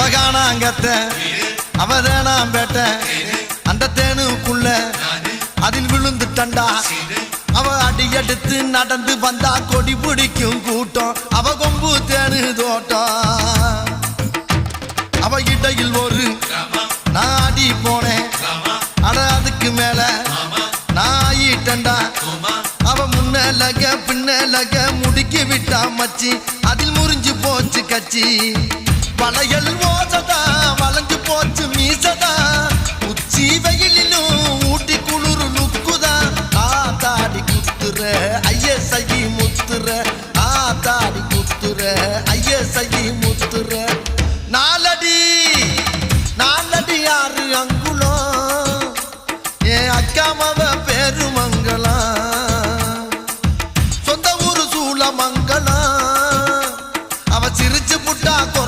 அவகானாங்கத்த அவதானாம் பேட்ட அந்த தேனுக்குள்ள அதில் விழுந்துட்டண்டா அவ அடி எடுத்து நடந்து வந்தா கொடி பிடிக்கும் கூட்டம் அவ கொம்பு தேனு தோட்டம் அவ இடையில் ஒரு நான் அடி போனேன் அட அதுக்கு மேல நான் ஆயிட்டண்டா அவ முன்னலக பின்னலக முடுக்கி விட்டா மச்சி அதில் முறிஞ்சு போச்சு கச்சி வளையல் ஓசதா வளைஞ்சு போச்சு மீசதா உச்சி வெயிலும் ஊட்டி குளிர் லுக்குதா ஆத்தாடி குத்துற ஐயசகி முத்துற ஆத்தாடி குத்துற ஐயசகி முத்துற நாலு